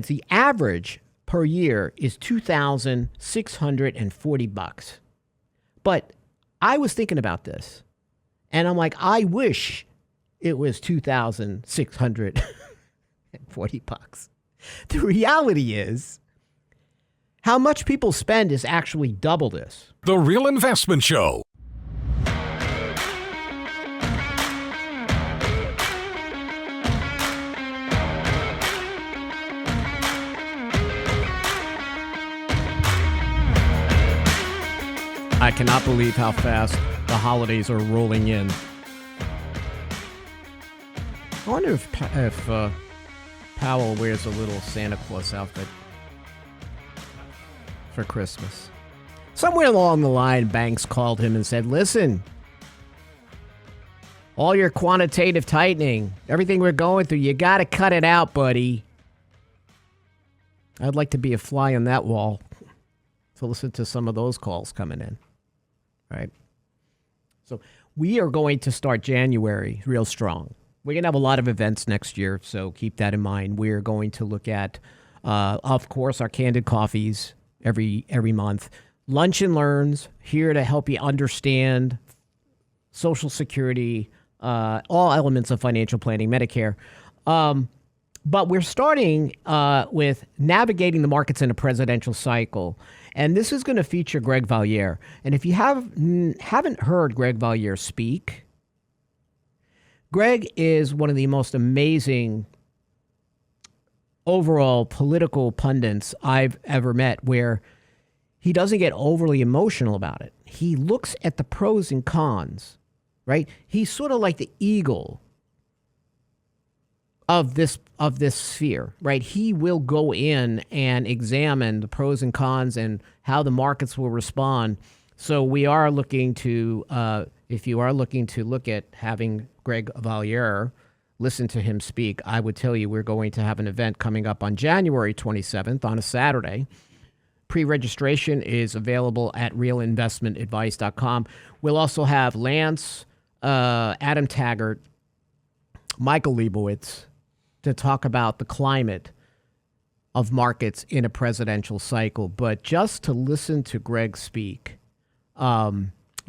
The average per year is $2,640. But I was thinking about this, and I'm like, I wish it was $2,640. The reality is, how much people spend is actually double this. The Real Investment Show. I cannot believe how fast the holidays are rolling in. I wonder if Powell wears a little Santa Claus outfit for Christmas. Somewhere along the line, banks called him and said, listen, all your quantitative tightening, everything we're going through, you got to cut it out, buddy. I'd like to be a fly on that wall to listen to some of those calls coming in. Right. So we are going to start January real strong. We're going to have a lot of events next year, so keep that in mind. We're going to look at, of course, our candid coffees every month. Lunch and Learns, here to help you understand Social Security, all elements of financial planning, Medicare. But we're starting with navigating the markets in a presidential cycle. And this is going to feature Greg Valliere. And if you haven't heard Greg Valliere speak, Greg is one of the most amazing overall political pundits I've ever met, where he doesn't get overly emotional about it. He looks at the pros and cons, right? He's sort of like the eagle of this sphere, right? He will go in and examine the pros and cons and how the markets will respond. So we are looking to, if you are looking to look at having Greg Valliere, listen to him speak, I would tell you we're going to have an event coming up on January 27th on a Saturday. Pre-registration is available at realinvestmentadvice.com. We'll also have Lance, Adam Taggart, Michael Leibowitz, to talk about the climate of markets in a presidential cycle. But just to listen to Greg speak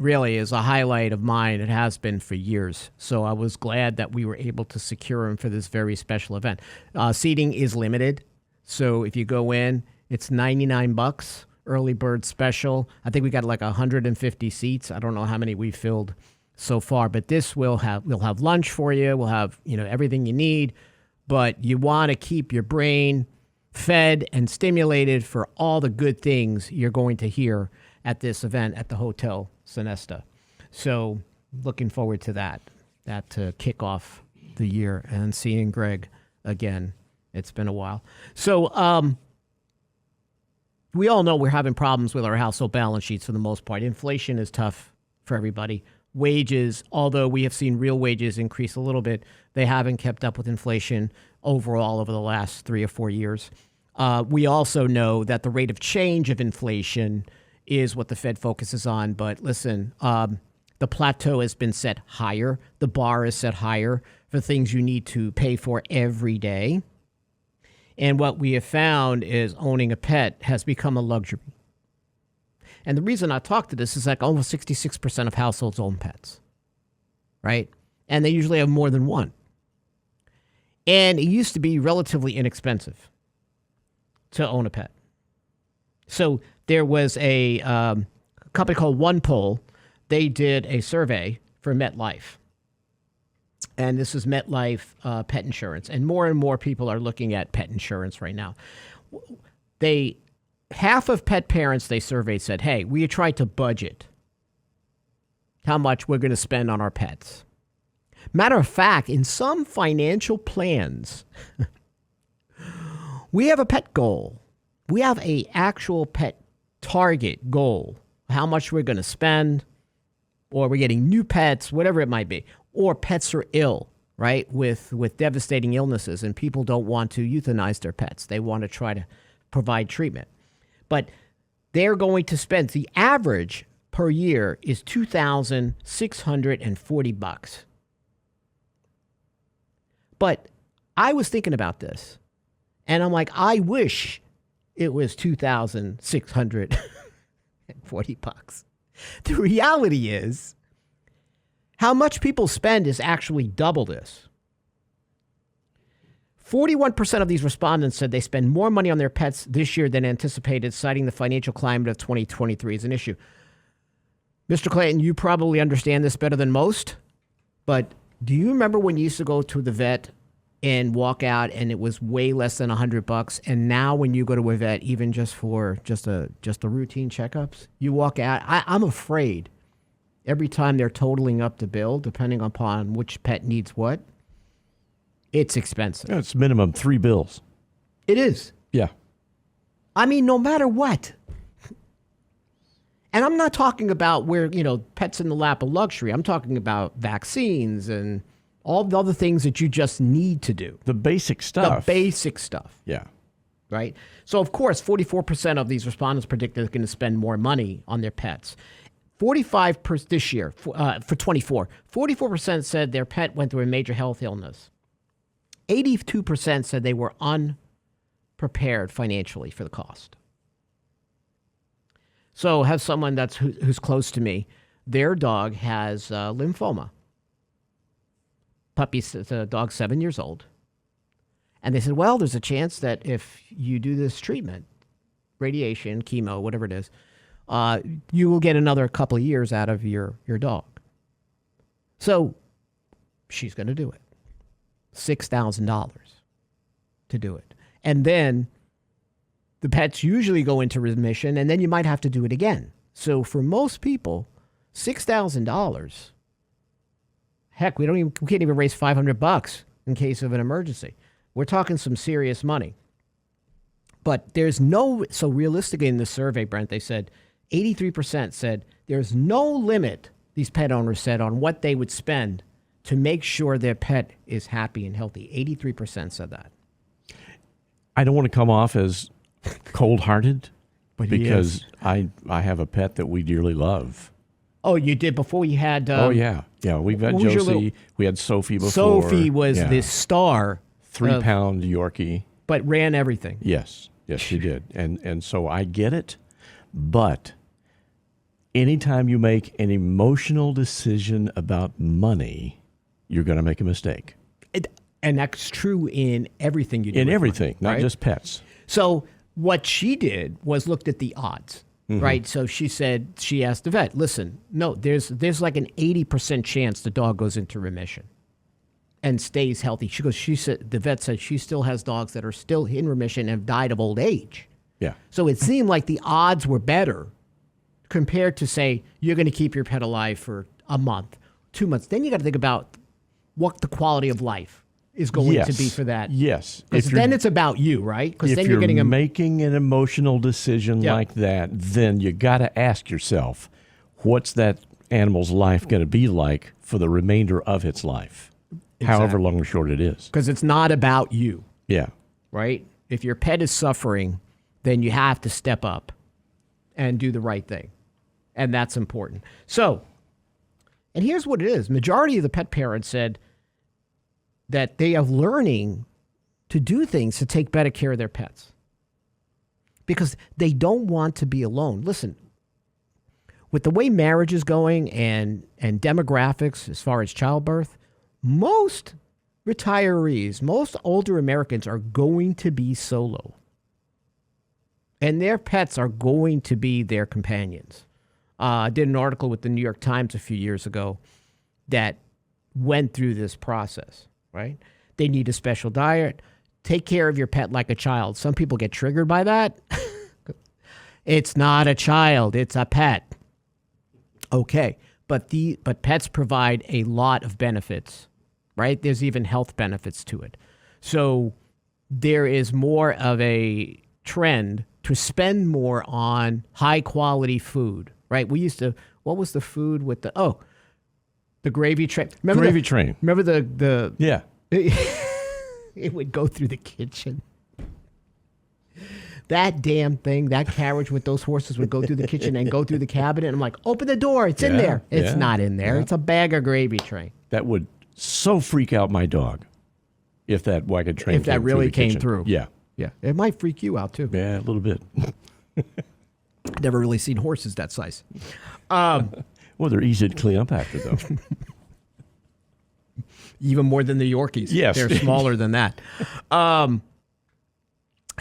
really is a highlight of mine. It has been for years. So I was glad that we were able to secure him for this very special event. Seating is limited. So if you go in, it's $99, early bird special. I think we got like 150 seats. I don't know how many we filled so far, but this we'll have lunch for you. We'll have, everything you need. But you want to keep your brain fed and stimulated for all the good things you're going to hear at this event at the Hotel Sonesta. So looking forward to that to kick off the year and seeing Greg again. It's been a while. So we all know we're having problems with our household balance sheets for the most part. Inflation is tough for everybody. Wages, although we have seen real wages increase a little bit, they haven't kept up with inflation overall over the last 3 or 4 years. We also know that the rate of change of inflation is what the Fed focuses on. But listen, the plateau has been set higher. The bar is set higher for things you need to pay for every day. And what we have found is owning a pet has become a luxury. And the reason I talk to this is like almost 66% of households own pets, right? And they usually have more than one. And it used to be relatively inexpensive to own a pet. So there was a company called OnePoll. They did a survey for MetLife. And this is MetLife pet insurance. And more people are looking at pet insurance right now. Half of pet parents they surveyed said, hey, we tried to budget how much we're going to spend on our pets. Matter of fact, in some financial plans, we have a pet goal. We have a actual pet target goal, how much we're going to spend, or we're getting new pets, whatever it might be. Or pets are ill, right, with devastating illnesses, and people don't want to euthanize their pets. They want to try to provide treatment. But they're going to spend, the average per year is $2,640. But I was thinking about this, And I'm like, I wish it was $2,640. The reality is, how much people spend is actually double this. 41% of these respondents said they spend more money on their pets this year than anticipated, citing the financial climate of 2023 as an issue. Mr. Clanton, you probably understand this better than most, but do you remember when you used to go to the vet and walk out and it was way less than $100? And now when you go to a vet, even just for just a routine checkups, you walk out. I'm afraid every time they're totaling up the bill, depending upon which pet needs what, it's expensive. Yeah, it's minimum 3 bills. It is. Yeah. I mean, no matter what. And I'm not talking about where, pets in the lap of luxury. I'm talking about vaccines and all the other things that you just need to do. The basic stuff. The basic stuff. Yeah. Right? So, of course, 44% of these respondents predict they're going to spend more money on their pets. 45% this year, for 24, 44% said their pet went through a major health illness. 82% said they were unprepared financially for the cost. So have someone who's close to me. Their dog has lymphoma. The dog's 7 years old. And they said, well, there's a chance that if you do this treatment, radiation, chemo, whatever it is, you will get another couple of years out of your dog. So she's going to do it. $6,000 to do it. And then the pets usually go into remission, and then you might have to do it again. So for most people, $6,000, heck, we can't even raise $500 in case of an emergency. We're talking some serious money. But so realistically in the survey, Brent, they said 83% said there's no limit, these pet owners said, on what they would spend to make sure their pet is happy and healthy. 83% said that. I don't want to come off as cold-hearted, but because I have a pet that we dearly love. Oh, you did before we had... oh, yeah. Yeah, we've had Josie. We had Sophie before. Sophie was this star. 3-pound Yorkie. But ran everything. Yes. Yes, she did. And so I get it, but anytime you make an emotional decision about money, you're going to make a mistake. And that's true in everything you do. In everything, money, not just pets. So what she did was looked at the odds, right? So she asked the vet, listen, no, there's like an 80% chance the dog goes into remission and stays healthy. The vet said she still has dogs that are still in remission and have died of old age. Yeah. So it seemed like the odds were better compared to, say, you're going to keep your pet alive for a month, 2 months. Then you got to think about what the quality of life is going to be for that. Yes. Because then it's about you, right? Because then you're getting making an emotional decision like that, then you got to ask yourself, what's that animal's life going to be like for the remainder of its life, however long or short it is? Because it's not about you. Yeah. Right? If your pet is suffering, then you have to step up and do the right thing. And that's important. So, and here's what it is. Majority of the pet parents said that they are learning to do things to take better care of their pets because they don't want to be alone. Listen, with the way marriage is going and demographics as far as childbirth, most retirees, most older Americans are going to be solo. And their pets are going to be their companions. I did an article with the New York Times a few years ago that went through this process. Right? They need a special diet. Take care of your pet like a child. Some people get triggered by that. It's not a child. It's a pet. Okay. But pets provide a lot of benefits, right? There's even health benefits to it. So there is more of a trend to spend more on high quality food, right? We used to, what was the food with the gravy train. Remember train. Remember the yeah. It would go through the kitchen. That damn thing, that carriage with those horses would go through the kitchen and go through the cabinet. And I'm like, open the door. It's in there. It's not in there. It's a bag of gravy train. That would so freak out my dog if that wagon train really came through. Yeah. Yeah, it might freak you out too. Yeah, a little bit. Never really seen horses that size. Well, they're easy to clean up after, though. Even more than the Yorkies. Yes. They're smaller than that.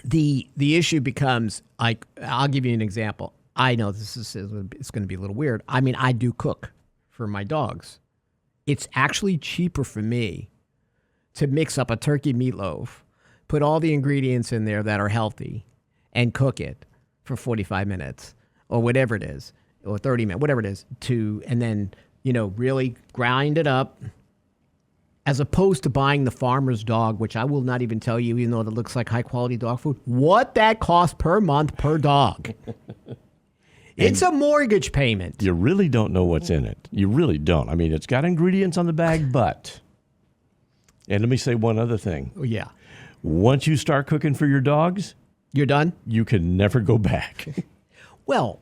The issue becomes, like, I'll give you an example. I know it's going to be a little weird. I mean, I do cook for my dogs. It's actually cheaper for me to mix up a turkey meatloaf, put all the ingredients in there that are healthy, and cook it for 45 minutes or whatever it is, or 30 minutes, whatever it is, and then, really grind it up, as opposed to buying the farmer's dog, which I will not even tell you, even though it looks like high-quality dog food, what that costs per month per dog. It's a mortgage payment. You really don't know what's in it. You really don't. I mean, it's got ingredients on the bag, but... And let me say one other thing. Oh, yeah. Once you start cooking for your dogs... You're done? You can never go back. Well,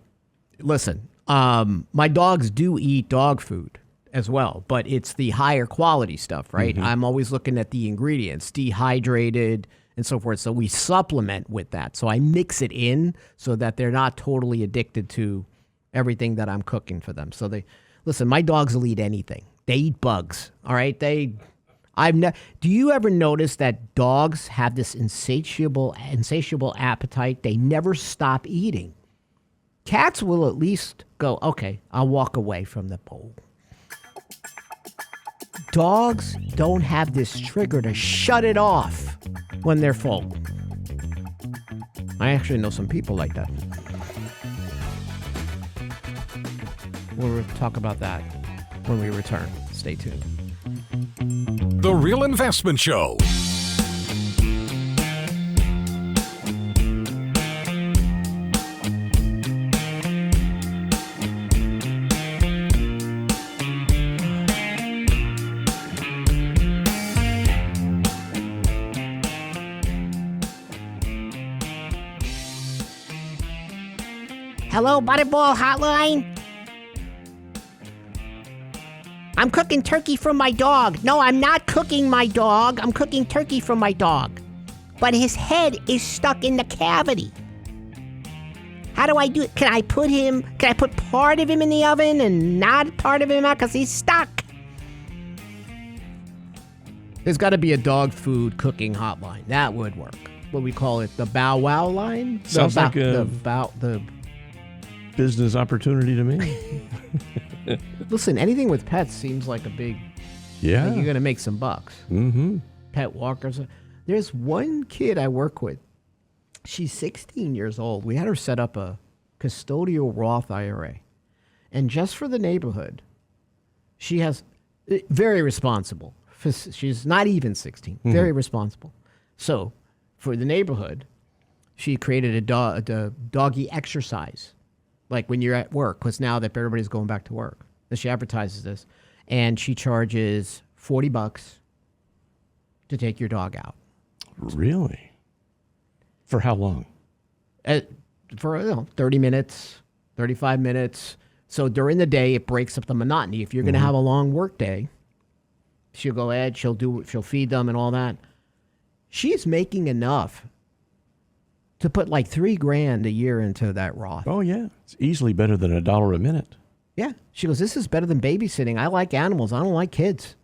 listen, my dogs do eat dog food as well, but it's the higher quality stuff, right? Mm-hmm. I'm always looking at the ingredients, dehydrated and so forth. So we supplement with that. So I mix it in so that they're not totally addicted to everything that I'm cooking for them. So listen, my dogs will eat anything. They eat bugs, all right? Do you ever notice that dogs have this insatiable appetite? They never stop eating. Cats will at least go, okay, I'll walk away from the bowl. Dogs don't have this trigger to shut it off when they're full. I actually know some people like that. We'll talk about that when we return. Stay tuned. The Real Investment Show. Hello, Butterball Hotline? I'm cooking turkey for my dog. No, I'm not cooking my dog. I'm cooking turkey for my dog. But his head is stuck in the cavity. How do I do it? Can I put part of him in the oven and not part of him out because he's stuck? There's got to be a dog food cooking hotline. That would work. What we call it, the Bow Wow line? Sounds like the business opportunity to me. Listen, anything with pets seems like a big... Yeah. Like you're going to make some bucks. Mm-hmm. Pet walkers. There's one kid I work with. She's 16 years old. We had her set up a custodial Roth IRA. And just for the neighborhood, she has... Very responsible. She's not even 16. Mm-hmm. Very responsible. So, for the neighborhood, she created a doggy exercise. Like when you're at work, because now that everybody's going back to work. So she advertises this. And she charges $40 to take your dog out. Really? For how long? For 30 minutes, 35 minutes. So during the day, it breaks up the monotony. If you're going to have a long work day, she'll go ahead, she'll feed them and all that. She's making enough to put like $3,000 a year into that Roth. Oh, yeah. It's easily better than $1 a minute. Yeah. She goes, this is better than babysitting. I like animals. I don't like kids.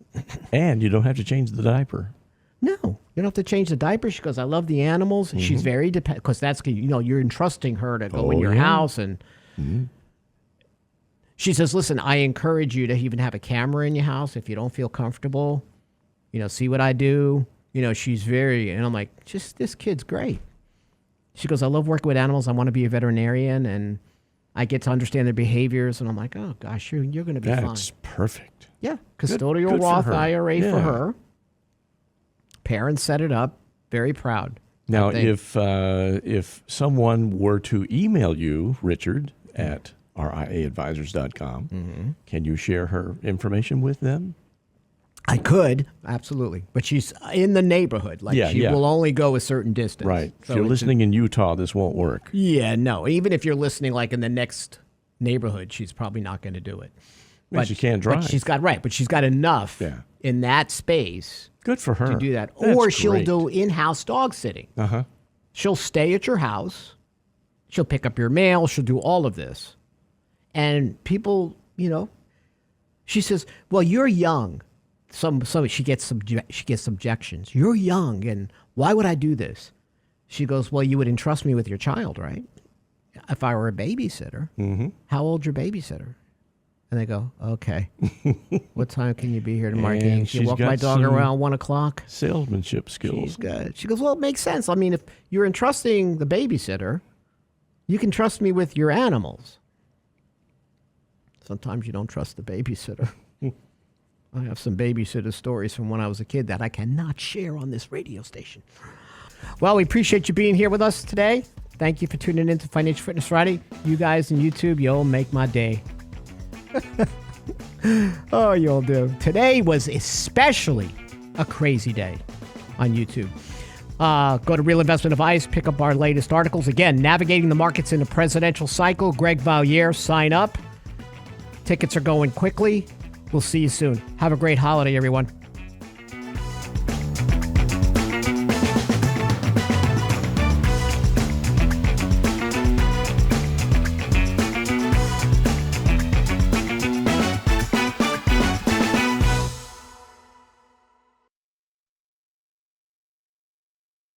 And you don't have to change the diaper. No. You don't have to change the diaper. She goes, I love the animals. Mm-hmm. She's very dependent. Because that's, you're entrusting her to go in your house. And she says, listen, I encourage you to even have a camera in your house if you don't feel comfortable. See what I do. She's very, and I'm like, this kid's great. She goes, I love working with animals. I want to be a veterinarian, and I get to understand their behaviors. And I'm like, oh, gosh, you're going to be fine. That's perfect. Yeah, custodial good Roth for IRA for her. Parents set it up. Very proud. Now, if someone were to email you, Richard, at riaadvisors.com, can you share her information with them? I could, absolutely. But she's in the neighborhood. She will only go a certain distance. Right. So if you're listening in Utah, this won't work. Yeah, no. Even if you're listening in the next neighborhood, she's probably not going to do it. But she can't drive. But she's got enough in that space. Good for her. To do that. That's or she'll great. do in-house dog sitting. Uh-huh. She'll stay at your house. She'll pick up your mail. She'll do all of this. And people, she says, well, you're young. She gets objections. You're young, and why would I do this? She goes, well, you would entrust me with your child, right? If I were a babysitter. Mm-hmm. How old's your babysitter? And they go, okay. What time can you be here tomorrow? Can you walk my dog around 1 o'clock? Salesmanship skills. She's good. She goes, well, it makes sense. I mean, if you're entrusting the babysitter, you can trust me with your animals. Sometimes you don't trust the babysitter. I have some babysitter stories from when I was a kid that I cannot share on this radio station. Well, we appreciate you being here with us today. Thank you for tuning in to Financial Fitness Friday. You guys on YouTube, you'll make my day. Oh, you'll do. Today was especially a crazy day on YouTube. Go to Real Investment Advice, pick up our latest articles. Again, Navigating the Markets in a Presidential Cycle. Greg Valliere, sign up. Tickets are going quickly. We'll see you soon. Have a great holiday, everyone.